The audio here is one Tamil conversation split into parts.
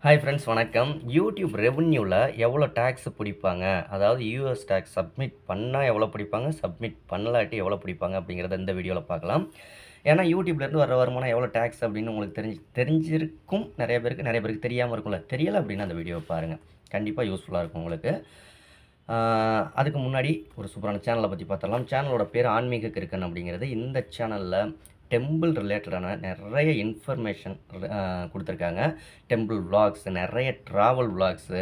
ஹாய் ஃப்ரெண்ட்ஸ் வணக்கம். யூடியூப் ரெவென்யூல எவ்வளோ டாக்ஸ் பிடிப்பாங்க? அதாவது யுஎஸ் டாக்ஸ் சப்மிட் பண்ணா எவ்வளோ பிடிப்பாங்க? சப்மிட் பண்ணலாட்டி எவ்வளோ பிடிப்பாங்க? அப்படிங்கிறத இந்த வீடியோல பார்க்கலாம். ஏன்னா யூடியூப்லேருந்து வர வருமானம் எவ்வளோ டாக்ஸ் அப்படின்னு உங்களுக்கு தெரிஞ்சிருக்கும் நிறைய பேருக்கு தெரியாம இருக்கும்ல. தெரியல அப்படின்னா அந்த வீடியோவ பாருங்க. கண்டிப்பா யூஸ்ஃபுல்லா இருக்கும் உங்களுக்கு. அதுக்கு முன்னாடி ஒரு சூப்பரான சேனலை பற்றி பார்த்தரலாம். சேனலோட பேர் ஆன்மீக கிறுக்கன் அப்படிங்கிறது. இந்த சேனலில் டெம்பிள் ரிலேட்டடான நிறைய இன்ஃபர்மேஷன் கொடுத்துருக்காங்க. டெம்பிள் விளாக்ஸ், நிறைய ட்ராவல் விளாக்ஸு,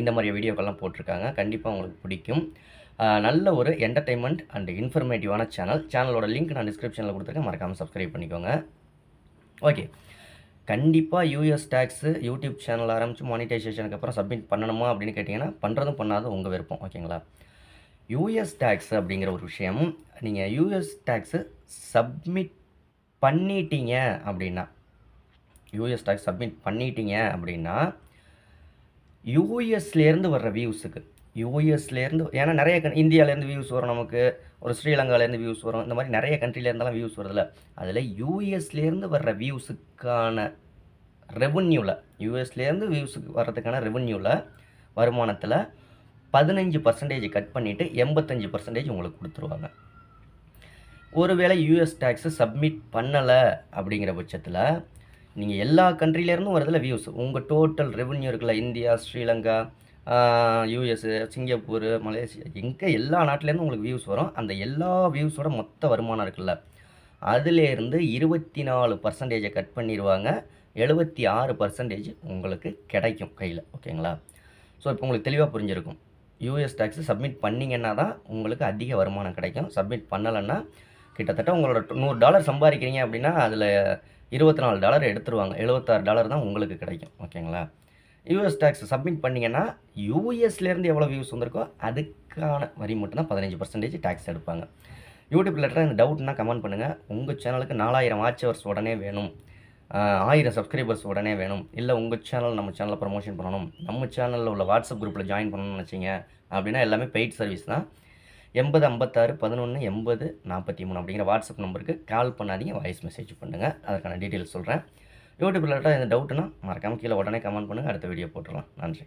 இந்த மாதிரி வீடியோக்கெல்லாம் போட்டிருக்காங்க. கண்டிப்பாக உங்களுக்கு பிடிக்கும். நல்ல ஒரு என்டர்டெயின்மெண்ட் அண்ட் இன்ஃபர்மேட்டிவான சேனலோட லிங்க் நான் டிஸ்கிரிப்ஷனில் கொடுத்துருக்கேன். மறக்காமல் சப்ஸ்கிரைப் பண்ணிக்கோங்க. ஓகே, கண்டிப்பாக யூஎஸ் டாக்ஸு யூடியூப் சேனல் ஆரம்பித்து மானிட்டைசேஷனுக்கு அப்புறம் சப்மிட் பண்ணணுமா அப்படின்னு கேட்டிங்கன்னா, பண்ணுறதும் பண்ணாதும் உங்கள் விருப்பம். ஓகேங்களா? யூஎஸ் டாக்ஸ் அப்படிங்கிற ஒரு விஷயம், நீங்கள் யூஎஸ் டாக்ஸு சப்மிட் பண்ணிட்டீங்க அப்படின்னா யூஎஸ் டாக்ஸ் சப்மிட் பண்ணிட்டீங்க அப்படின்னா, யூஎஸ்லேருந்து வர்ற வியூஸுக்கு யூஎஸ்லேருந்து ஏன்னா நிறைய இந்தியாவிலேருந்து வியூஸ் வரும், நமக்கு ஒரு ஸ்ரீலங்காலேருந்து வியூஸ் வரும், இந்த மாதிரி நிறைய கண்ட்ரிலேருந்தெல்லாம் வியூஸ் வருதுல்ல. அதில் யூஎஸ்லேருந்து வர்ற வியூஸுக்கான ரெவன்யூவில் யூஎஸ்லேருந்து வியூஸுக்கு வர்றதுக்கான ரெவன்யூவில் வருமானத்தில் 15% கட் பண்ணிவிட்டு 85% உங்களுக்கு கொடுத்துருவாங்க. ஒருவேளை யூஎஸ் டாக்ஸு சப்மிட் பண்ணலை அப்படிங்கிற பட்சத்தில் நீங்கள் எல்லா கண்ட்ரிலேருந்தும் வரதில்ல வியூஸ், உங்கள் டோட்டல் ரெவன்யூ இருக்குல்ல, India, Sri Lanka, US, Singapore, Malaysia, எங்கே எல்லா நாட்டிலேருந்து உங்களுக்கு வியூஸ் வரும். அந்த எல்லா வியூஸோட மொத்த வருமானம் இருக்குல்ல, அதிலேருந்து 24% கட் பண்ணிடுவாங்க. 76% உங்களுக்கு கிடைக்கும் கையில். ஓகேங்களா? ஸோ இப்போ உங்களுக்கு தெளிவாக புரிஞ்சிருக்கும். யூஎஸ் டாக்ஸு சப்மிட் பண்ணிங்கன்னா தான் உங்களுக்கு அதிக வருமானம் கிடைக்கும். சப்மிட் பண்ணலைன்னா கிட்டத்தட்ட உங்களோட $100 சம்பாதிக்கிறீங்க அப்படின்னா அதில் $24 எடுத்துருவாங்க. $76 தான் உங்களுக்கு கிடைக்கும். ஓகேங்களா? யூஎஸ் டாக்ஸ் சப்மிட் பண்ணிங்கன்னா யூஎஸ்லேருந்து எவ்வளோ வியூஸ் வந்திருக்கோ அதுக்கான வரி மட்டும்தான் 15% டாக்ஸ் எடுப்பாங்க. யூடியூப் ரிலேட்டடாக இந்த டவுட்னா கமெண்ட் பண்ணுங்கள். உங்கள் சேனலுக்கு 4000 வாட்ச் ஹவர்ஸ் உடனே வேணும், 1000 சப்ஸ்கிரைபர்ஸ் உடனே வேணும், இல்லை உங்கள் சேனல் நம்ம சேனலில் ப்ரமோஷன் பண்ணணும், நம்ம சேனலில் உள்ள வாட்ஸ்அப் குரூப்பில் ஜாயின் பண்ணணும்னு நினச்சிங்க அப்படின்னா எல்லாமே பெய்ட் சர்வீஸ் தான். 80 56 11 80 43 அப்படிங்கிற வாட்ஸ்அப் நம்பருக்கு கால் பண்ணாதீங்க, வாய்ஸ் மெசேஜ் பண்ணுங்கள். அதுக்கான டீட்டெயில்ஸ் சொல்கிறேன். யூடியூப் ரிலேட்டடாக இந்த டவுட்னா மறக்காமல் கீழே உடனே கமெண்ட் பண்ணுங்கள். அடுத்த வீடியோ போட்டுடலாம். நன்றி.